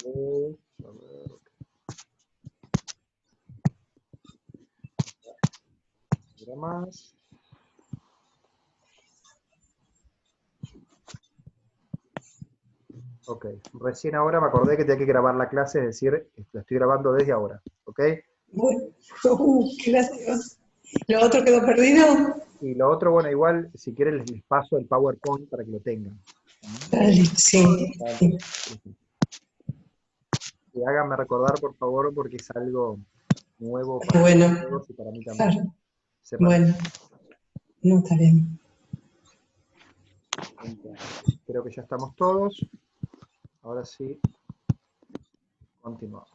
A ver, ok. Mira más. Ok, recién ahora me acordé que tenía que grabar la clase, es decir, la estoy grabando desde ahora, ¿ok? Bueno, gracias. ¿Lo otro quedó perdido? Y lo otro, bueno, igual, si quieren les paso el PowerPoint para que lo tengan. Dale, sí. Y háganme recordar, por favor, porque es algo nuevo para Bueno, todos y para mí también. claro. Sepan. Bueno, no está bien. Entonces, creo que ya estamos todos. Ahora sí, continuamos.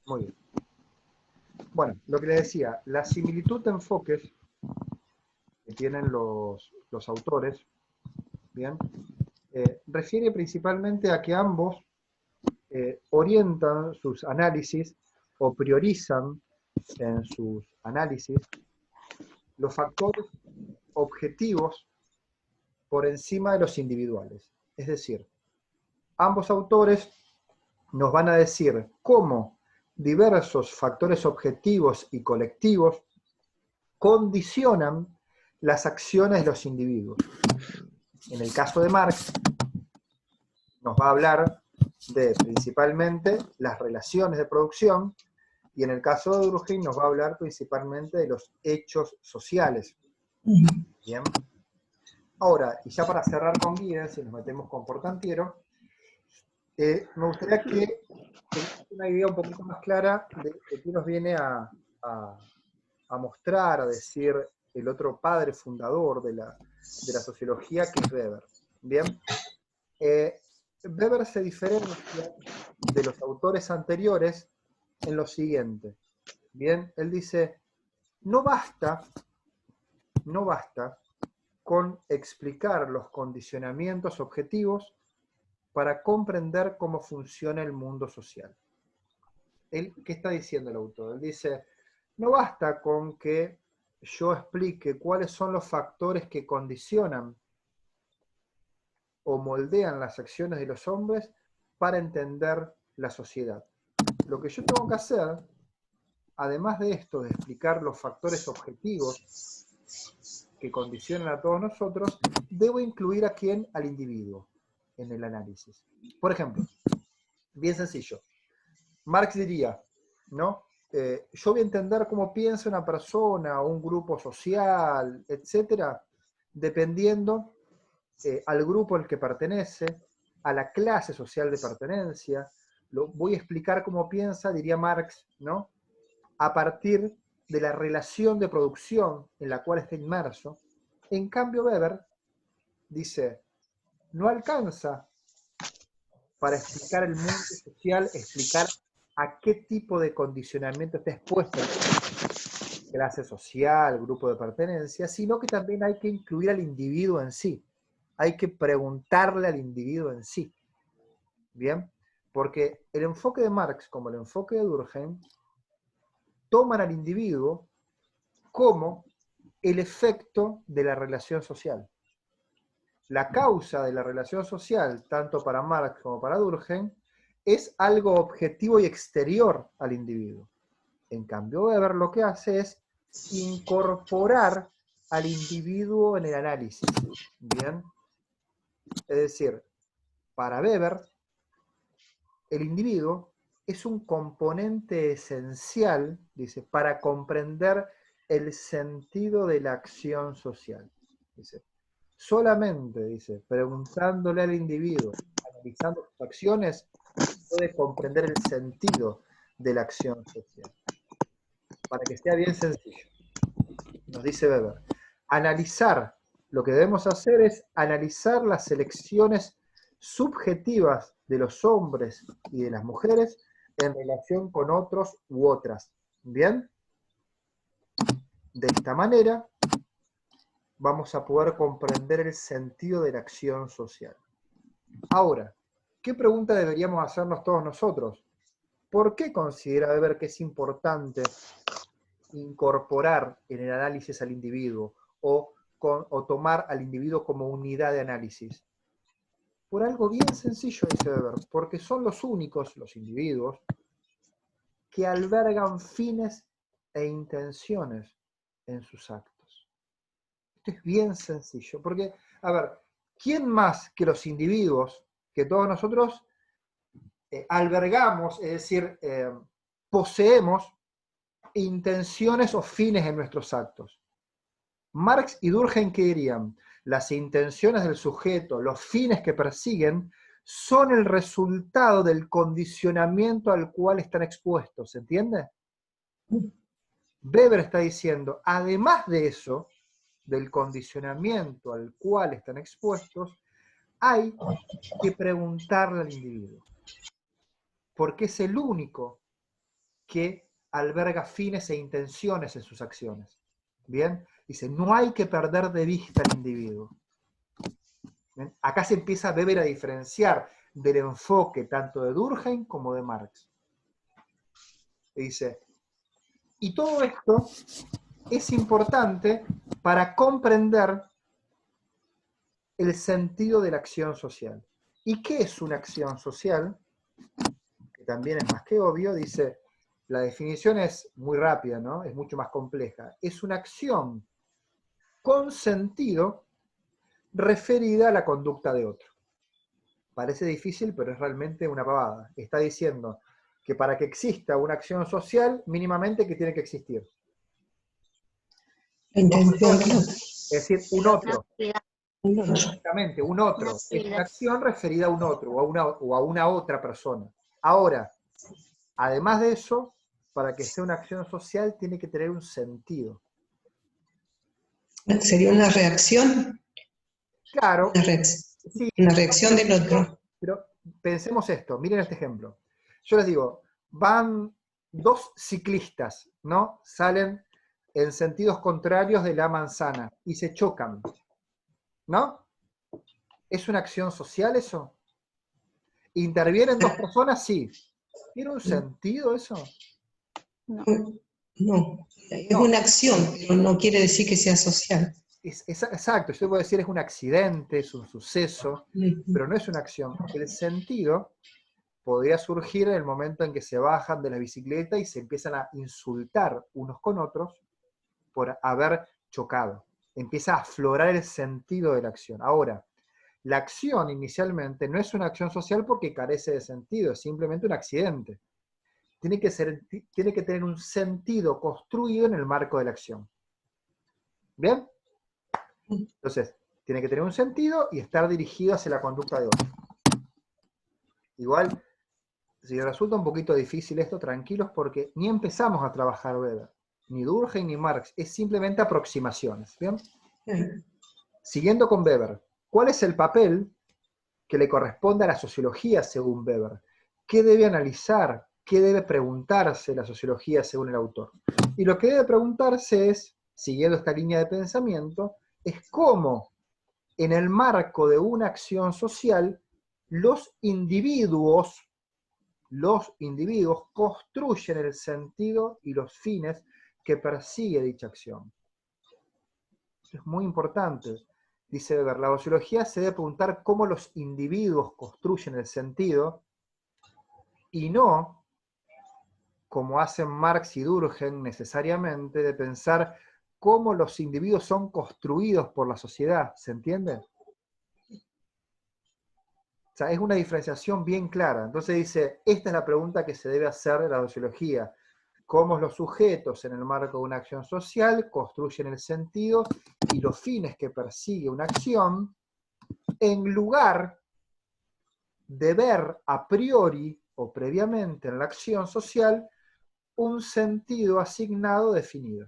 Muy bien. Bueno, lo que les decía, la similitud de enfoques que tienen los autores, ¿bien? Refiere principalmente a que ambos orientan sus análisis o priorizan en sus análisis los factores objetivos por encima de los individuales. Es decir, ambos autores nos van a decir cómo diversos factores objetivos y colectivos condicionan las acciones de los individuos. En el caso de Marx, nos va a hablar de principalmente las relaciones de producción, y en el caso de Durkheim nos va a hablar principalmente de los hechos sociales. Bien. Ahora, y ya para cerrar con Giddens, si nos metemos con Portantiero, me gustaría que tengamos una idea un poquito más clara de qué nos viene a mostrar, a decir el otro padre fundador de la sociología, que es Weber. Bien. Weber se diferencia de los autores anteriores en lo siguiente. Bien, él dice, no basta con explicar los condicionamientos objetivos para comprender cómo funciona el mundo social. ¿Qué está diciendo el autor? Él dice, no basta con que yo explique cuáles son los factores que condicionan o moldean las acciones de los hombres para entender la sociedad. Lo que yo tengo que hacer, además de esto, de explicar los factores objetivos que condicionan a todos nosotros, debo incluir a quién, al individuo, en el análisis. Por ejemplo, bien sencillo, Marx diría, ¿no? Yo voy a entender cómo piensa una persona, o un grupo social, etcétera, dependiendo al grupo al que pertenece, a la clase social de pertenencia. Voy a explicar cómo piensa, diría Marx, ¿no? A partir de la relación de producción en la cual está inmerso. En cambio, Weber dice, no alcanza para explicar el mundo social, explicar a qué tipo de condicionamiento está expuesto clase social, grupo de pertenencia, sino que también hay que incluir al individuo en sí. Hay que preguntarle al individuo en sí. ¿Bien? Porque el enfoque de Marx, como el enfoque de Durkheim, toman al individuo como el efecto de la relación social. La causa de la relación social, tanto para Marx como para Durkheim, es algo objetivo y exterior al individuo. En cambio, Weber lo que hace es incorporar al individuo en el análisis. ¿Bien? Es decir, para Weber, el individuo es un componente esencial, dice, para comprender el sentido de la acción social. Dice, solamente, dice, preguntándole al individuo, analizando sus acciones, puede comprender el sentido de la acción social. Para que sea bien sencillo, nos dice Weber, analizar, lo que debemos hacer es analizar las elecciones subjetivas de los hombres y de las mujeres en relación con otros u otras. ¿Bien? De esta manera vamos a poder comprender el sentido de la acción social. Ahora, ¿qué pregunta deberíamos hacernos todos nosotros? ¿Por qué considera Weber que es importante incorporar en el análisis al individuo? ¿O o tomar al individuo como unidad de análisis? Por algo bien sencillo, dice Weber, porque son los únicos, los individuos, que albergan fines e intenciones en sus actos. Esto es bien sencillo, porque, a ver, ¿quién más que los individuos, que todos nosotros albergamos, es decir, poseemos intenciones o fines en nuestros actos? Marx y Durkheim, ¿qué dirían? Las intenciones del sujeto, los fines que persiguen, son el resultado del condicionamiento al cual están expuestos, ¿se entiende? Weber está diciendo, además de eso, del condicionamiento al cual están expuestos, hay que preguntarle al individuo, porque es el único que alberga fines e intenciones en sus acciones. ¿Bien? Dice, no hay que perder de vista al individuo. ¿Bien? Acá se empieza Weber a diferenciar del enfoque tanto de Durkheim como de Marx. Y dice, y todo esto es importante para comprender el sentido de la acción social. ¿Y qué es una acción social? Que también es más que obvio, dice, la definición es muy rápida, ¿no? Es mucho más compleja. Es una acción con sentido referida a la conducta de otro. Parece difícil, pero es realmente una pavada. Está diciendo que para que exista una acción social, mínimamente que tiene que existir. La intención del otro. Es decir, un otro. El otro. Exactamente, un otro. Es una acción referida a un otro o a una otra persona. Ahora, además de eso, para que sea una acción social, tiene que tener un sentido. Sería una reacción, Claro, sí, una reacción del otro. pero pensemos esto, miren este ejemplo. Yo les digo, van dos ciclistas, ¿no? Salen en sentidos contrarios de la manzana y se chocan, ¿no? ¿Es una acción social eso? ¿Intervienen dos personas? Sí. ¿Tiene un sentido eso? No, es una acción, pero no quiere decir que sea social. Exacto, yo puedo decir es un accidente, es un suceso, pero no es una acción. El sentido podría surgir en el momento en que se bajan de la bicicleta y se empiezan a insultar unos con otros por haber chocado. Empieza a aflorar el sentido de la acción. Ahora, la acción inicialmente no es una acción social porque carece de sentido, es simplemente un accidente. Tiene que tener un sentido construido en el marco de la acción. ¿Bien? Entonces, tiene que tener un sentido y estar dirigido hacia la conducta de otro. Igual, si resulta un poquito difícil esto, tranquilos, porque ni empezamos a trabajar Weber, ni Durkheim ni Marx, es simplemente aproximaciones. ¿Bien? Siguiendo con Weber, ¿cuál es el papel que le corresponde a la sociología según Weber? ¿Qué debe analizar? ¿Qué debe preguntarse la sociología según el autor? Y lo que debe preguntarse es, siguiendo esta línea de pensamiento, es cómo en el marco de una acción social los individuos construyen el sentido y los fines que persigue dicha acción. Esto es muy importante. Dice Weber, la sociología se debe preguntar cómo los individuos construyen el sentido y no, como hacen Marx y Durkheim necesariamente, de pensar cómo los individuos son construidos por la sociedad. ¿Se entiende? O sea, es una diferenciación bien clara. Entonces dice, esta es la pregunta que se debe hacer de la sociología. Cómo los sujetos en el marco de una acción social construyen el sentido y los fines que persigue una acción, en lugar de ver a priori o previamente en la acción social un sentido asignado definido.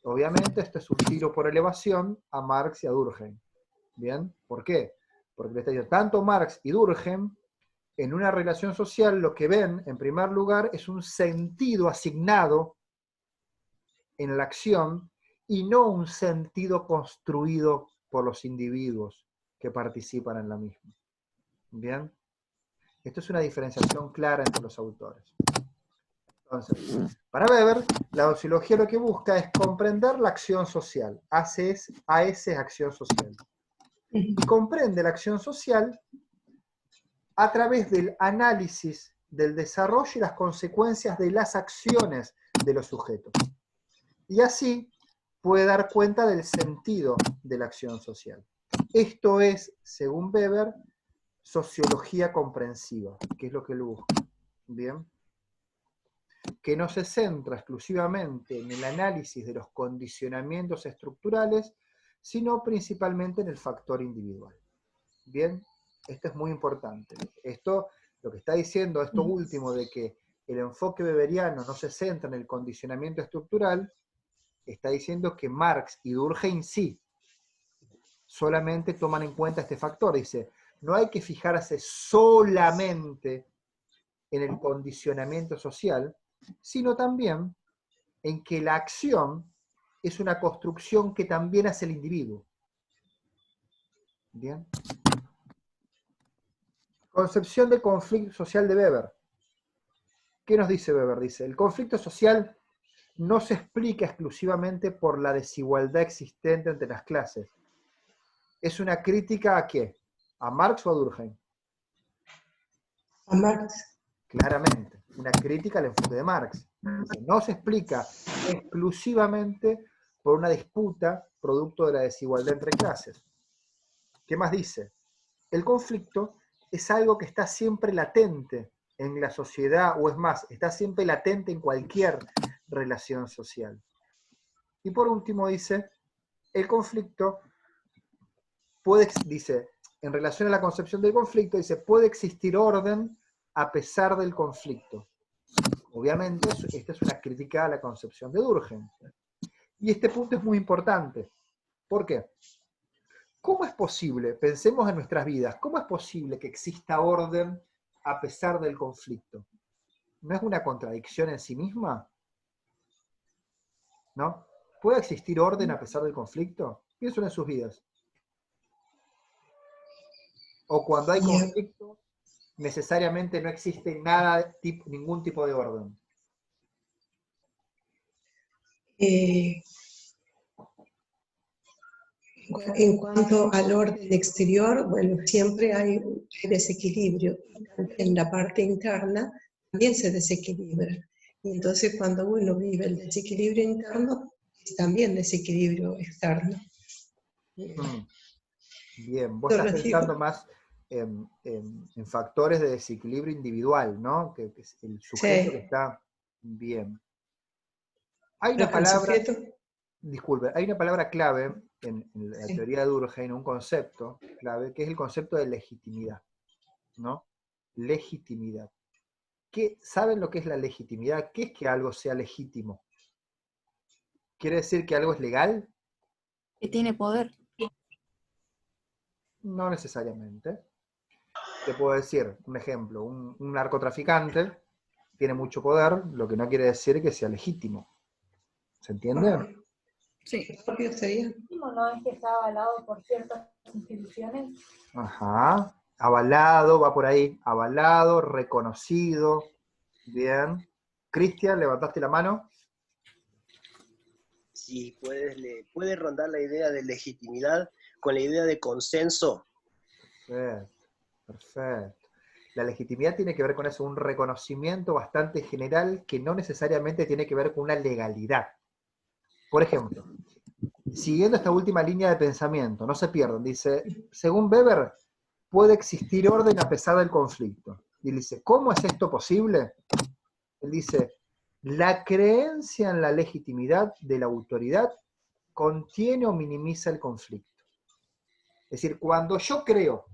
Obviamente esto es un tiro por elevación a Marx y a Durkheim. ¿Bien? ¿Por qué? Porque le está diciendo, tanto Marx y Durkheim en una relación social lo que ven, en primer lugar, es un sentido asignado en la acción y no un sentido construido por los individuos que participan en la misma. ¿Bien? Esto es una diferenciación clara entre los autores. Entonces, para Weber, la sociología lo que busca es comprender la acción social. AS es acción social. Y comprende la acción social a través del análisis del desarrollo y las consecuencias de las acciones de los sujetos. Y así puede dar cuenta del sentido de la acción social. Esto es, según Weber, sociología comprensiva, que es lo que él busca. Bien. Que no se centra exclusivamente en el análisis de los condicionamientos estructurales, sino principalmente en el factor individual. Bien, esto es muy importante. Esto, lo que está diciendo esto último de que el enfoque weberiano no se centra en el condicionamiento estructural, está diciendo que Marx y Durkheim sí, solamente toman en cuenta este factor. Dice, no hay que fijarse solamente en el condicionamiento social, sino también en que la acción es una construcción que también hace el individuo. ¿Bien? Concepción del conflicto social de Weber. ¿Qué nos dice Weber? Dice, el conflicto social no se explica exclusivamente por la desigualdad existente entre las clases. ¿Es una crítica a qué? ¿A Marx o a Durkheim? A Marx. Claramente, una crítica al enfoque de Marx. Dice, no se explica exclusivamente por una disputa producto de la desigualdad entre clases. ¿Qué más dice? El conflicto es algo que está siempre latente en la sociedad, o es más, está siempre latente en cualquier relación social. Y por último dice, el conflicto dice, en relación a la concepción del conflicto, dice, puede existir orden a pesar del conflicto. Obviamente, esta es una crítica a la concepción de Durkheim. Y este punto es muy importante. ¿Por qué? ¿Cómo es posible, pensemos en nuestras vidas, cómo es posible que exista orden a pesar del conflicto? ¿No es una contradicción en sí misma? ¿No? ¿Puede existir orden a pesar del conflicto? Piensen en sus vidas. O cuando hay conflicto, necesariamente no existe nada, ningún tipo de orden. En cuanto al orden exterior, bueno, siempre hay desequilibrio. En la parte interna también se desequilibra. Y entonces cuando uno vive el desequilibrio interno, es también desequilibrio externo. Bien, vos estás pensando más en factores de desequilibrio individual, ¿no? Que es el sujeto que está bien. Hay una palabra, disculpe, hay una palabra clave en la teoría de Durkheim, un concepto clave, que es el concepto de legitimidad, ¿no? Legitimidad. ¿Saben lo que es la legitimidad? ¿Qué es que algo sea legítimo? ¿Quiere decir que algo es legal? Que tiene poder. No necesariamente. Te puedo decir, un ejemplo, un narcotraficante tiene mucho poder, lo que no quiere decir que sea legítimo. ¿Se entiende? Sí. ¿No es que está avalado por ciertas instituciones? Ajá. Avalado, va por ahí. Avalado, reconocido. Bien. Cristian, ¿levantaste la mano? Sí, puede rondar la idea de legitimidad con la idea de consenso. Perfecto. Perfecto. La legitimidad tiene que ver con eso, un reconocimiento bastante general que no necesariamente tiene que ver con una legalidad. Por ejemplo, siguiendo esta última línea de pensamiento, no se pierdan, dice, según Weber, puede existir orden a pesar del conflicto. Y él dice, ¿cómo es esto posible? Él dice, la creencia en la legitimidad de la autoridad contiene o minimiza el conflicto. Es decir, cuando yo creo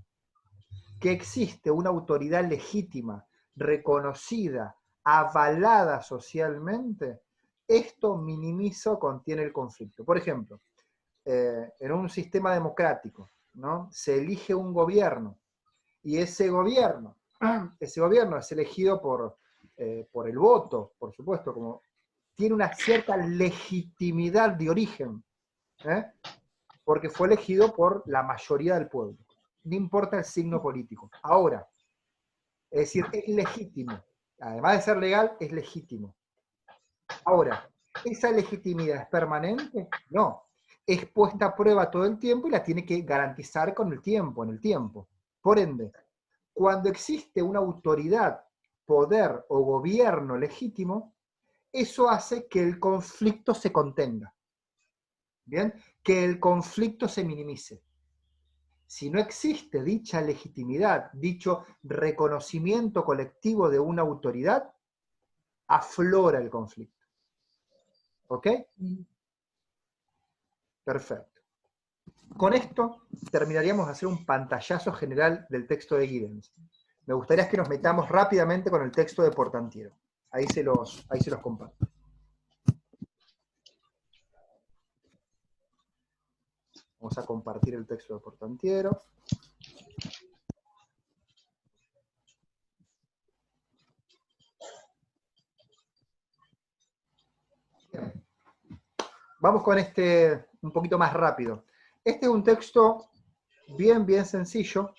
que existe una autoridad legítima, reconocida, avalada socialmente, esto minimiza o contiene el conflicto. Por ejemplo, en un sistema democrático, ¿no? Se elige un gobierno, y ese gobierno es elegido por el voto, por supuesto, como tiene una cierta legitimidad de origen, porque fue elegido por la mayoría del pueblo. No importa el signo político. Ahora, es decir, es legítimo. Además de ser legal, es legítimo. Ahora, ¿esa legitimidad es permanente? No. Es puesta a prueba todo el tiempo y la tiene que garantizar con el tiempo, en el tiempo. Por ende, cuando existe una autoridad, poder o gobierno legítimo, eso hace que el conflicto se contenga. ¿Bien? Que el conflicto se minimice. Si no existe dicha legitimidad, dicho reconocimiento colectivo de una autoridad, aflora el conflicto. ¿Ok? Perfecto. Con esto terminaríamos de hacer un pantallazo general del texto de Giddens. Me gustaría que nos metamos rápidamente con el texto de Portantiero. Ahí se los comparto. Vamos a compartir el texto de Portantiero. Bien. Vamos con este un poquito más rápido. Este es un texto bien sencillo,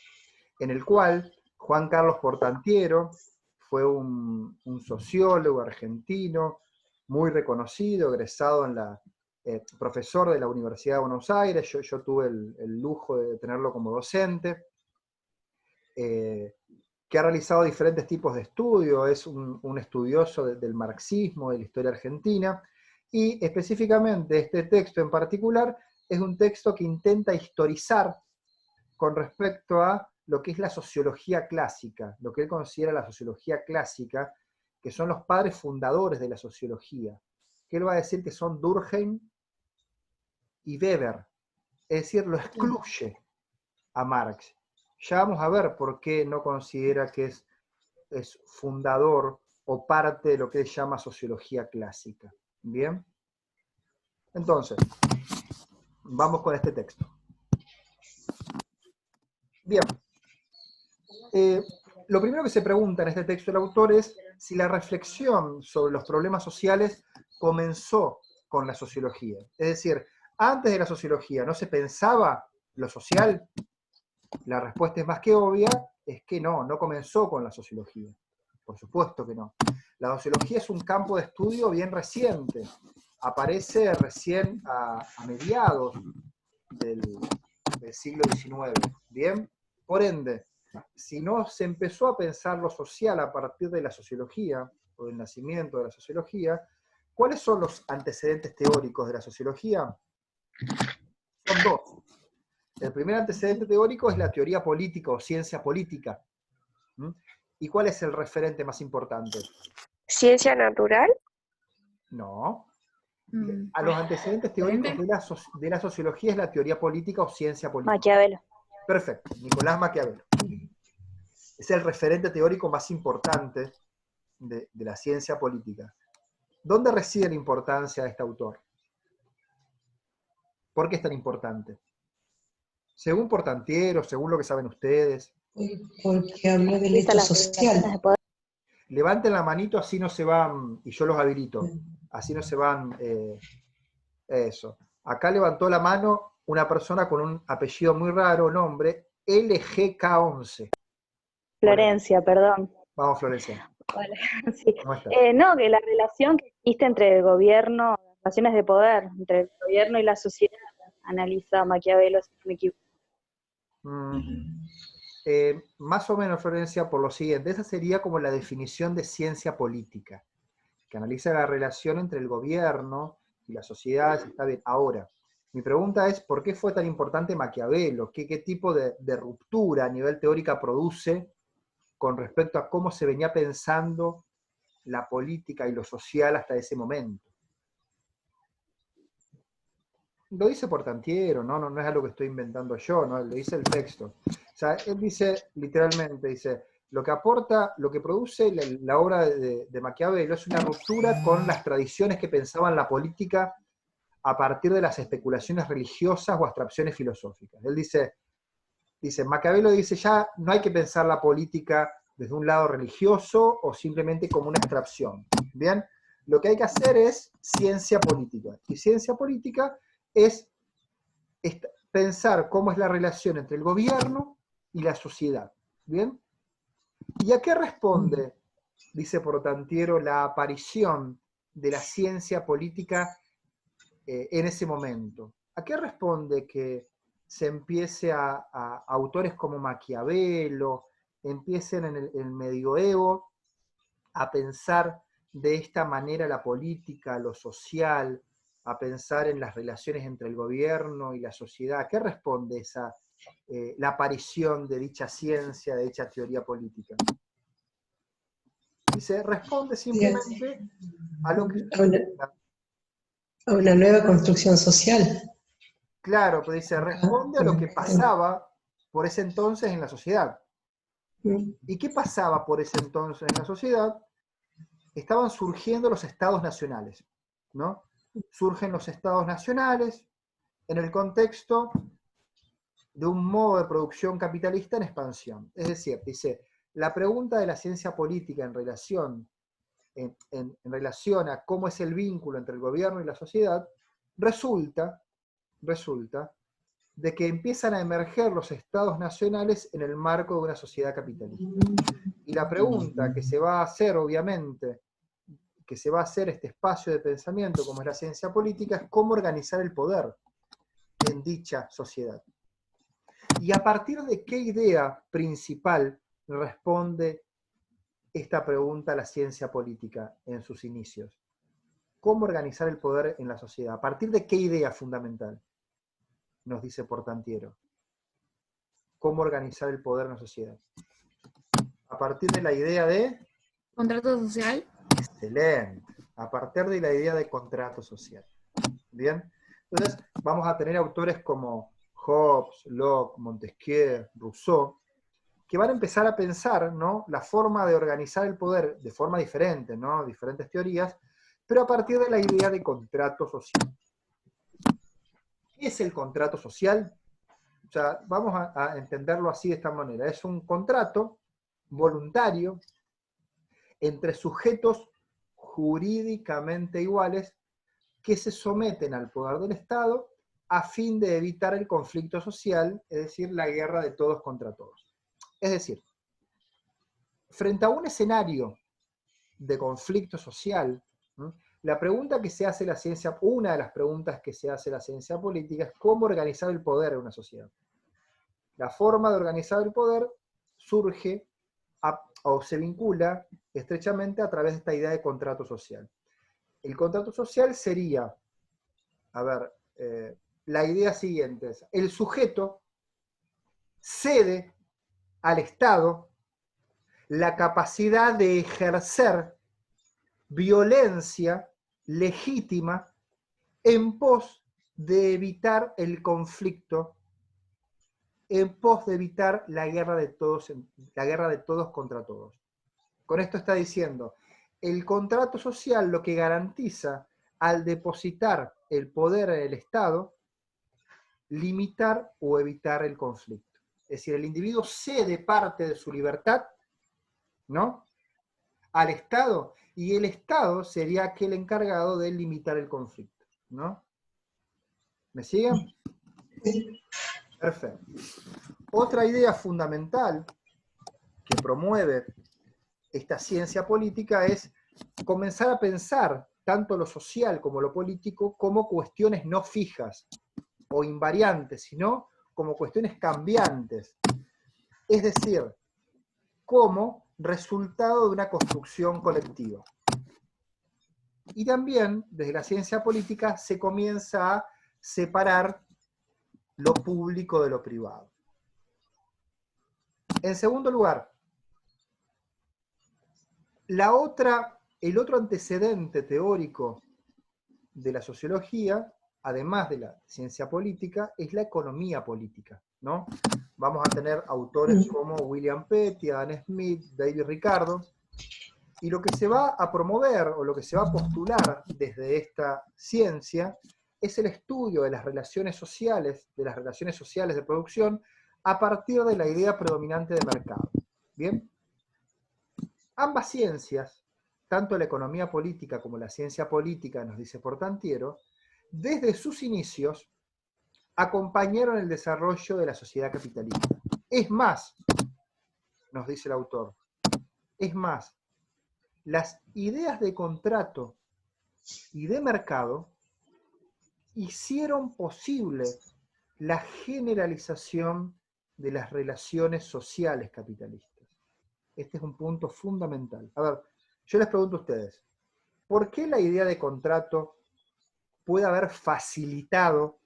en el cual Juan Carlos Portantiero fue un sociólogo argentino muy reconocido, egresado en la profesor de la Universidad de Buenos Aires. Yo tuve el lujo de tenerlo como docente, que ha realizado diferentes tipos de estudios, es un estudioso del marxismo, de la historia argentina, y específicamente este texto en particular es un texto que intenta historizar con respecto a lo que es la sociología clásica, lo que él considera la sociología clásica, que son los padres fundadores de la sociología, que él va a decir que son Durkheim y Weber, es decir, lo excluye a Marx. Ya vamos a ver por qué no considera que es fundador o parte de lo que él llama sociología clásica. ¿Bien? Entonces, vamos con este texto. Bien. Lo primero que se pregunta en este texto el autor es si la reflexión sobre los problemas sociales comenzó con la sociología. Es decir, antes de la sociología, ¿no se pensaba lo social? La respuesta es más que obvia, es que no comenzó con la sociología. Por supuesto que no. La sociología es un campo de estudio bien reciente. Aparece recién a mediados del siglo XIX. ¿Bien? Por ende, si no se empezó a pensar lo social a partir de la sociología, o del nacimiento de la sociología, ¿cuáles son los antecedentes teóricos de la sociología? Son dos. El primer antecedente teórico es la teoría política o ciencia política. ¿Y cuál es el referente más importante? ¿Ciencia natural? No. A los antecedentes teóricos de la sociología es la teoría política o ciencia política. Maquiavelo. Perfecto, Nicolás Maquiavelo. Es el referente teórico más importante de la ciencia política. ¿Dónde reside la importancia de este autor? ¿Por qué es tan importante? Según Portantiero, según lo que saben ustedes. Porque habla del hecho social. Levanten la manito, así no se van, y yo los habilito, así no se van, eso. Acá levantó la mano una persona con un apellido muy raro, nombre, LGK11. Florencia, perdón. Vamos, Florencia. Hola. Sí. ¿Cómo estás? No, que la relación que existe entre el gobierno, las relaciones de poder entre el gobierno y la sociedad, analiza Maquiavelo, si no me equivoco. Más o menos, Florencia, por lo siguiente, esa sería como la definición de ciencia política, que analiza la relación entre el gobierno y la sociedad. Está bien. Ahora, mi pregunta es, ¿por qué fue tan importante Maquiavelo? ¿Qué tipo de ruptura a nivel teórica produce con respecto a cómo se venía pensando la política y lo social hasta ese momento? Lo dice Portantiero, no es algo que estoy inventando yo, ¿no? Lo dice el texto. O sea, él dice, literalmente, dice, lo que produce la obra de Maquiavelo es una ruptura con las tradiciones que pensaban la política a partir de las especulaciones religiosas o abstracciones filosóficas. Él dice, Maquiavelo dice, ya no hay que pensar la política desde un lado religioso o simplemente como una abstracción. ¿Bien? Lo que hay que hacer es ciencia política. Y ciencia política es pensar cómo es la relación entre el gobierno y la sociedad. ¿Bien? ¿Y a qué responde, dice Portantiero, la aparición de la ciencia política en ese momento? ¿A qué responde que se empiece a autores como Maquiavelo, empiecen en el medioevo a pensar de esta manera la política, lo social, a pensar en las relaciones entre el gobierno y la sociedad? ¿A qué responde la aparición de dicha ciencia, de dicha teoría política? Dice, responde simplemente a lo que... A una nueva construcción social. Claro, pero dice, responde a lo que pasaba por ese entonces en la sociedad. ¿Y qué pasaba por ese entonces en la sociedad? Estaban surgiendo los estados nacionales, ¿no? Surgen los estados nacionales en el contexto de un modo de producción capitalista en expansión. Es decir, dice, la pregunta de la ciencia política en relación a cómo es el vínculo entre el gobierno y la sociedad, resulta de que empiezan a emerger los estados nacionales en el marco de una sociedad capitalista. Y la pregunta que se va a hacer, obviamente, que se va a hacer este espacio de pensamiento como es la ciencia política, es cómo organizar el poder en dicha sociedad. ¿Y a partir de qué idea principal responde esta pregunta a la ciencia política en sus inicios? ¿Cómo organizar el poder en la sociedad? ¿A partir de qué idea fundamental? Nos dice Portantiero. ¿Cómo organizar el poder en la sociedad? A partir de la idea de... Contrato social. Excelente. A partir de la idea de contrato social. ¿Bien? Entonces, vamos a tener autores como Hobbes, Locke, Montesquieu, Rousseau, que van a empezar a pensar, ¿no?, la forma de organizar el poder de forma diferente, ¿no?, diferentes teorías, pero a partir de la idea de contrato social. ¿Qué es el contrato social? O sea, vamos a entenderlo así, de esta manera. Es un contrato voluntario entre sujetos jurídicamente iguales que se someten al poder del Estado a fin de evitar el conflicto social, es decir, la guerra de todos contra todos. Es decir, frente a un escenario de conflicto social, ¿no?, la pregunta que se hace la ciencia, una de las preguntas que se hace la ciencia política es cómo organizar el poder en una sociedad. La forma de organizar el poder surge o se vincula estrechamente a través de esta idea de contrato social. El contrato social sería, la idea siguiente es, el sujeto cede al Estado la capacidad de ejercer violencia legítima en pos de evitar el conflicto, en pos de evitar la guerra de todos contra todos. Con esto está diciendo, el contrato social lo que garantiza al depositar el poder en el Estado, limitar o evitar el conflicto. Es decir, el individuo cede parte de su libertad, ¿no?, al Estado, y el Estado sería aquel encargado de limitar el conflicto, ¿no? ¿Me siguen? Perfecto. Otra idea fundamental que promueve esta ciencia política es comenzar a pensar tanto lo social como lo político como cuestiones no fijas o invariantes, sino como cuestiones cambiantes. Es decir, como resultado de una construcción colectiva. Y también, desde la ciencia política, se comienza a separar lo público de lo privado. En segundo lugar, el otro antecedente teórico de la sociología, además de la ciencia política, es la economía política, ¿no? Vamos a tener autores como William Petty, Adam Smith, David Ricardo, y lo que se va a promover, o lo que se va a postular desde esta ciencia, es el estudio de las relaciones sociales, de producción, a partir de la idea predominante de mercado. ¿Bien? Ambas ciencias, tanto la economía política como la ciencia política, nos dice Portantiero, desde sus inicios acompañaron el desarrollo de la sociedad capitalista. Es más, nos dice el autor, es más, las ideas de contrato y de mercado hicieron posible la generalización de las relaciones sociales capitalistas. Este es un punto fundamental. A ver, yo les pregunto a ustedes, ¿por qué la idea de contrato puede haber facilitado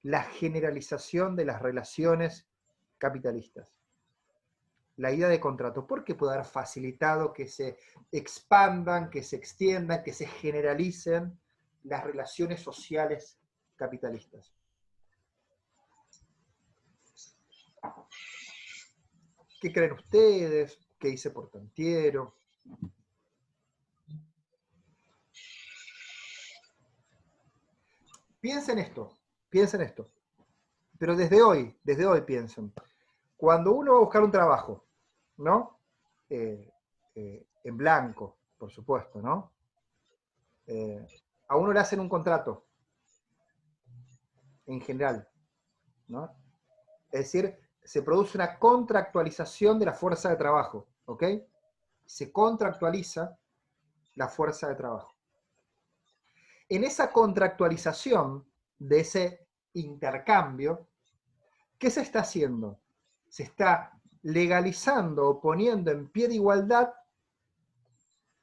la generalización de las relaciones capitalistas? La idea de contrato, ¿por qué puede haber facilitado que se expandan, que se extiendan, que se generalicen las relaciones sociales capitalistas? ¿Qué creen ustedes? ¿Qué dice Portantiero? Piensen esto, pero desde hoy piensen. Cuando uno va a buscar un trabajo, ¿no? En blanco, por supuesto, ¿no? A uno le hacen un contrato, en general, ¿no? Es decir, se produce una contractualización de la fuerza de trabajo, ¿ok? Se contractualiza la fuerza de trabajo. En esa contractualización de ese intercambio, ¿qué se está haciendo? Se está legalizando o poniendo en pie de igualdad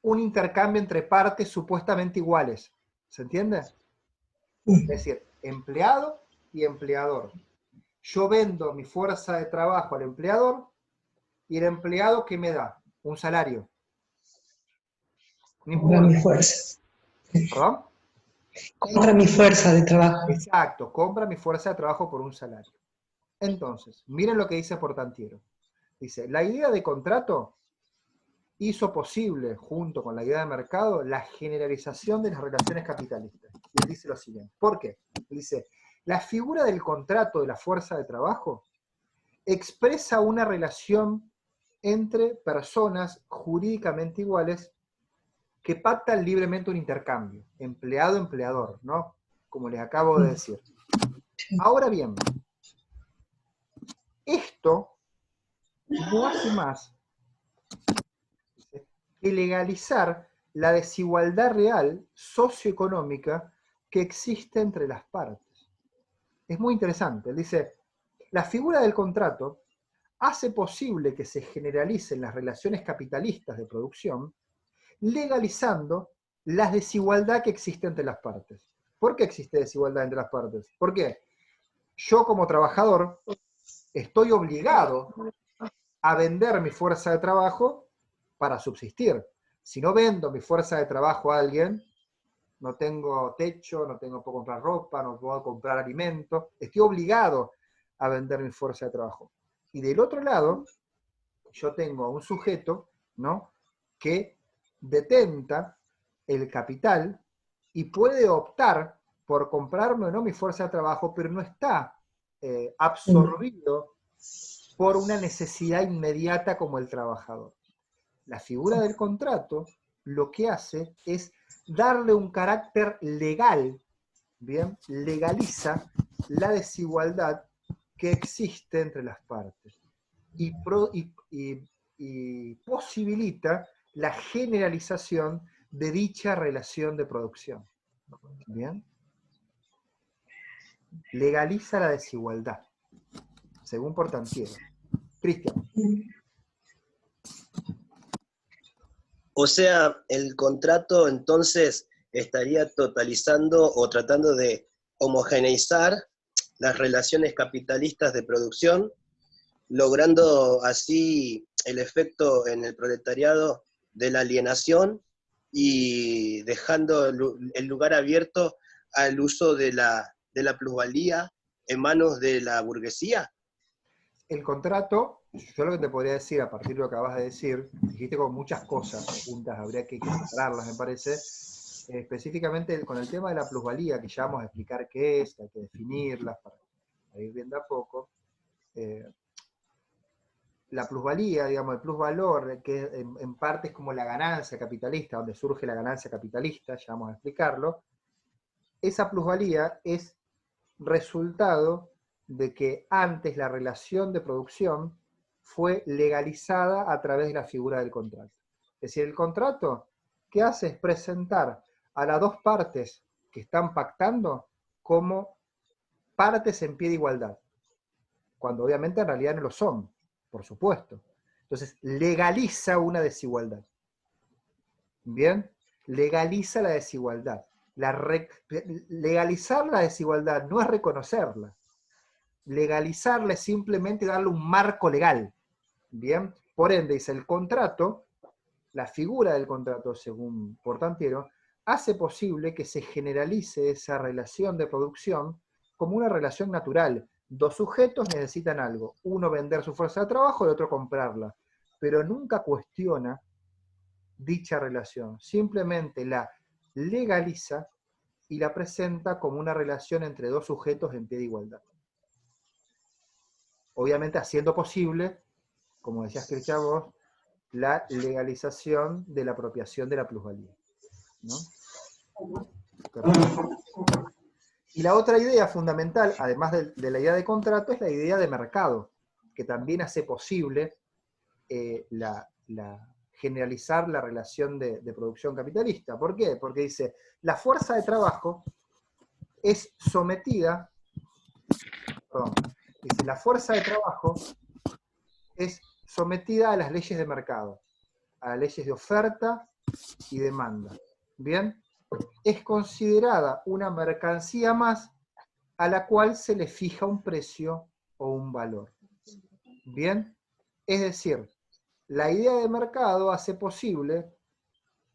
un intercambio entre partes supuestamente iguales. ¿Se entiende? Es decir, empleado y empleador. Yo vendo mi fuerza de trabajo al empleador y el empleado, ¿qué me da? Un salario. No Compra mi importa. fuerza. ¿Perdón? Compra mi fuerza de trabajo. Exacto, compra mi fuerza de trabajo por un salario. Entonces, miren lo que dice Portantiero. Dice, la idea de contrato hizo posible, junto con la idea de mercado, la generalización de las relaciones capitalistas. Y él dice lo siguiente. ¿Por qué? Él dice, la figura del contrato de la fuerza de trabajo expresa una relación entre personas jurídicamente iguales que pactan libremente un intercambio, empleado-empleador, ¿no? Como les acabo de decir. Ahora bien, esto no hace más que legalizar la desigualdad real socioeconómica que existe entre las partes. Es muy interesante. Él dice, la figura del contrato hace posible que se generalicen las relaciones capitalistas de producción, legalizando la desigualdad que existe entre las partes. ¿Por qué existe desigualdad entre las partes? Porque yo como trabajador estoy obligado a vender mi fuerza de trabajo para subsistir. Si no vendo mi fuerza de trabajo a alguien, no tengo techo, no tengo para comprar ropa, no puedo comprar alimentos, estoy obligado a vender mi fuerza de trabajo. Y del otro lado, yo tengo a un sujeto, ¿no?, que detenta el capital y puede optar por comprarme o no mi fuerza de trabajo, pero no está absorbido por una necesidad inmediata como el trabajador. La figura del contrato lo que hace es darle un carácter legal, ¿bien? Legaliza la desigualdad que existe entre las partes y posibilita la generalización de dicha relación de producción. ¿Bien? Legaliza la desigualdad, según Portantiero. Cristian. O sea, el contrato entonces estaría totalizando o tratando de homogeneizar las relaciones capitalistas de producción, logrando así el efecto en el proletariado de la alienación y dejando el lugar abierto al uso de la plusvalía en manos de la burguesía. El contrato, yo lo que te podría decir a partir de lo que acabas de decir, dijiste con muchas cosas juntas, habría que separarlas, me parece, específicamente con el tema de la plusvalía, que ya vamos a explicar qué es, que hay que definirlas para ir viendo a poco. La plusvalía, digamos, el plusvalor, que en parte es como la ganancia capitalista, donde surge la ganancia capitalista, ya vamos a explicarlo, esa plusvalía es resultado de que antes la relación de producción fue legalizada a través de la figura del contrato. Es decir, el contrato, ¿qué hace? Es presentar a las dos partes que están pactando como partes en pie de igualdad, cuando obviamente en realidad no lo son, por supuesto. Entonces, legaliza una desigualdad. ¿Bien? Legaliza la desigualdad. Legalizar la desigualdad no es reconocerla. Legalizarla es simplemente darle un marco legal. ¿Bien? Por ende, dice, el contrato, la figura del contrato, según Portantiero, hace posible que se generalice esa relación de producción como una relación natural. Dos sujetos necesitan algo, uno vender su fuerza de trabajo, el otro comprarla, pero nunca cuestiona dicha relación, simplemente la legaliza y la presenta como una relación entre dos sujetos en pie de igualdad. Obviamente haciendo posible, como decías Cristian vos, la legalización de la apropiación de la plusvalía, ¿no? Y la otra idea fundamental, además de la idea de contrato, es la idea de mercado, que también hace posible generalizar la relación de producción capitalista. ¿Por qué? Porque dice, la fuerza de trabajo es sometida, dice, la fuerza de trabajo es sometida a las leyes de mercado, a las leyes de oferta y demanda. ¿Bien? Es considerada una mercancía más a la cual se le fija un precio o un valor. ¿Bien? Es decir, la idea de mercado hace posible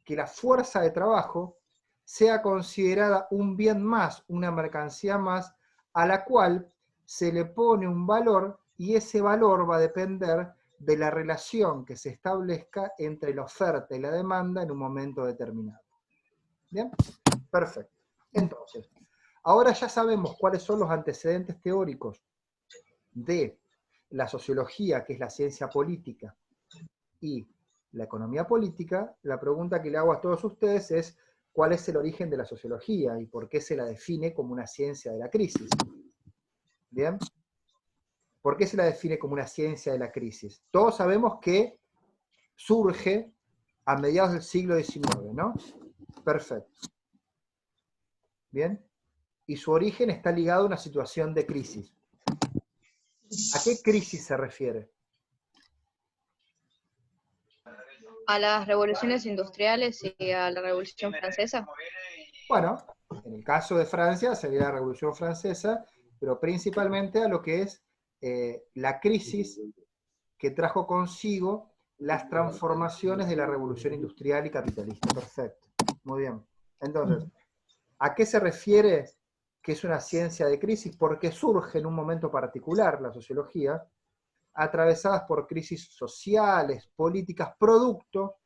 que la fuerza de trabajo sea considerada un bien más, una mercancía más, a la cual se le pone un valor y ese valor va a depender de la relación que se establezca entre la oferta y la demanda en un momento determinado. ¿Bien? Perfecto. Entonces, ahora ya sabemos cuáles son los antecedentes teóricos de la sociología, que es la ciencia política, y la economía política. La pregunta que le hago a todos ustedes es, ¿cuál es el origen de la sociología y por qué se la define como una ciencia de la crisis? ¿Bien? ¿Por qué se la define como una ciencia de la crisis? Todos sabemos que surge a mediados del siglo XIX, ¿no? Perfecto. ¿Bien? Y su origen está ligado a una situación de crisis. ¿A qué crisis se refiere? A las revoluciones industriales y a la Revolución Francesa. Bueno, en el caso de Francia sería la Revolución Francesa, pero principalmente a lo que es la crisis que trajo consigo las transformaciones de la Revolución Industrial y Capitalista. Perfecto, muy bien. Entonces, ¿a qué se refiere que es una ciencia de crisis? Porque surge en un momento particular la sociología, atravesadas por crisis sociales, políticas, producto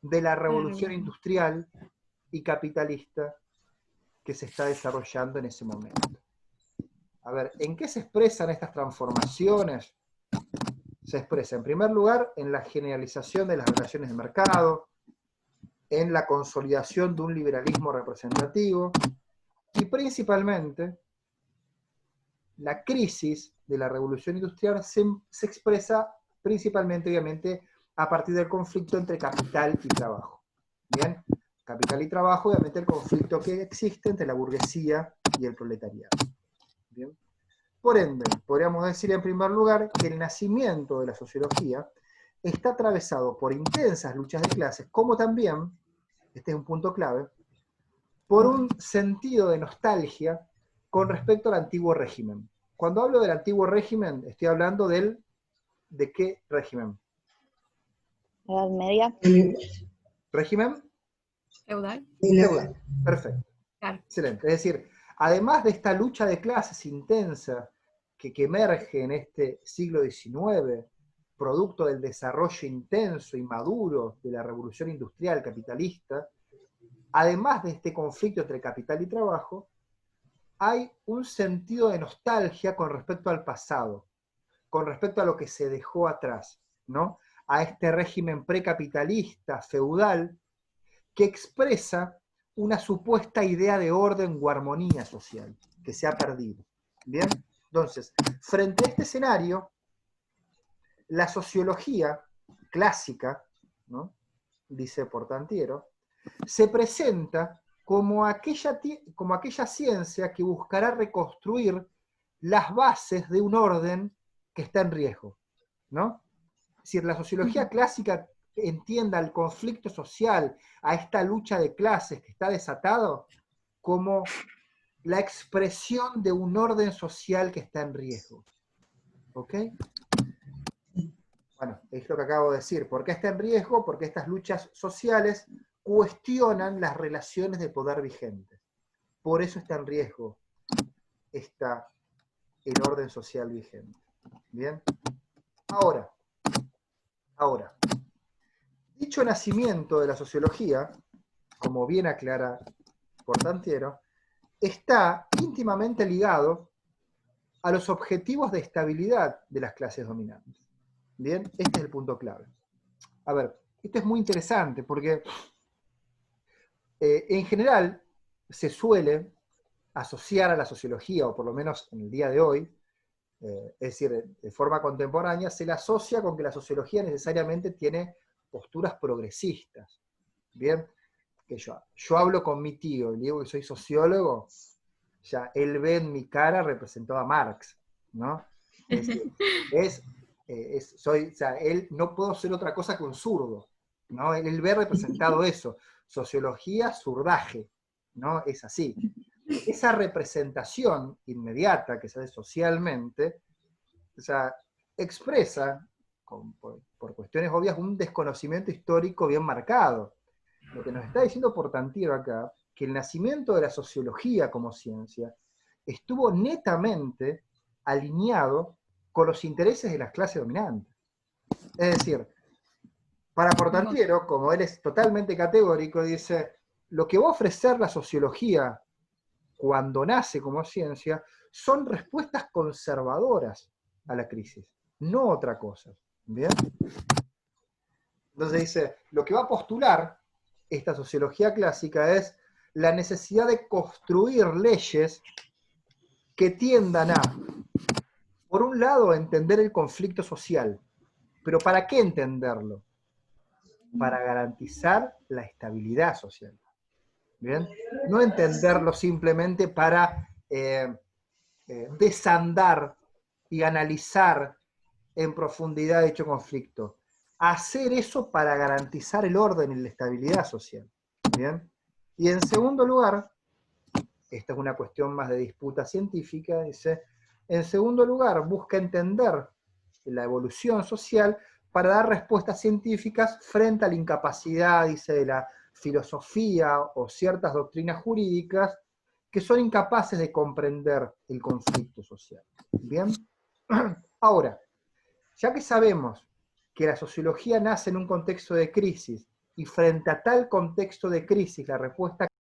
de la revolución industrial y capitalista que se está desarrollando en ese momento. A ver, ¿en qué se expresan estas transformaciones? Se expresa, en primer lugar, en la generalización de las relaciones de mercado, en la consolidación de un liberalismo representativo, y principalmente, la crisis de la revolución industrial se expresa principalmente, obviamente, a partir del conflicto entre capital y trabajo. ¿Bien? Capital y trabajo, obviamente el conflicto que existe entre la burguesía y el proletariado. ¿Bien? Por ende, podríamos decir en primer lugar que el nacimiento de la sociología está atravesado por intensas luchas de clases, como también, este es un punto clave, por un sentido de nostalgia con respecto al antiguo régimen. Cuando hablo del antiguo régimen, estoy hablando ¿de qué régimen? Edad Media. ¿Régimen? Feudal. Feudal. Perfecto. Claro. Excelente. Es decir, además de esta lucha de clases intensa que emerge en este siglo XIX, producto del desarrollo intenso y maduro de la revolución industrial capitalista, además de este conflicto entre capital y trabajo, hay un sentido de nostalgia con respecto al pasado, con respecto a lo que se dejó atrás, ¿no? A este régimen precapitalista, feudal, que expresa una supuesta idea de orden o armonía social, que se ha perdido. ¿Bien? Entonces, frente a este escenario, la sociología clásica, ¿no?, dice Portantiero, se presenta como aquella ciencia que buscará reconstruir las bases de un orden que está en riesgo, ¿no? Es decir, la sociología clásica entienda al conflicto social, a esta lucha de clases que está desatado, como la expresión de un orden social que está en riesgo. ¿Ok? Bueno, es lo que acabo de decir. ¿Por qué está en riesgo? Porque estas luchas sociales cuestionan las relaciones de poder vigentes. Por eso está en riesgo el orden social vigente. ¿Bien? Ahora, dicho nacimiento de la sociología, como bien aclara Portantiero, está íntimamente ligado a los objetivos de estabilidad de las clases dominantes. Bien, este es el punto clave. A ver, esto es muy interesante porque en general se suele asociar a la sociología, o por lo menos en el día de hoy, es decir, de forma contemporánea, se la asocia con que la sociología necesariamente tiene posturas progresistas. Bien, que yo hablo con mi tío y le digo que soy sociólogo, ya él ve en mi cara representado a Marx, ¿no? Es decir, él no puedo ser otra cosa que un zurdo, ¿no? Él ve representado eso, sociología, zurdaje, ¿no? Es así. Esa representación inmediata que se hace socialmente, o sea, expresa, por cuestiones obvias, un desconocimiento histórico bien marcado. Lo que nos está diciendo Portantiero acá, que el nacimiento de la sociología como ciencia estuvo netamente alineado con los intereses de las clases dominantes. Es decir, para Portantiero, como él es totalmente categórico, dice, lo que va a ofrecer la sociología cuando nace como ciencia son respuestas conservadoras a la crisis, no otra cosa. ¿Bien? Entonces dice, lo que va a postular esta sociología clásica es la necesidad de construir leyes que tiendan a, por un lado, entender el conflicto social. ¿Pero para qué entenderlo? Para garantizar la estabilidad social. ¿Bien? No entenderlo simplemente para desandar y analizar en profundidad dicho conflicto. Hacer eso para garantizar el orden y la estabilidad social. ¿Bien? Y en segundo lugar, esta es una cuestión más de disputa científica, dice, en segundo lugar, busca entender la evolución social para dar respuestas científicas frente a la incapacidad, dice, de la filosofía o ciertas doctrinas jurídicas que son incapaces de comprender el conflicto social. ¿Bien? Ahora, ya que sabemos que la sociología nace en un contexto de crisis, y frente a tal contexto de crisis la respuesta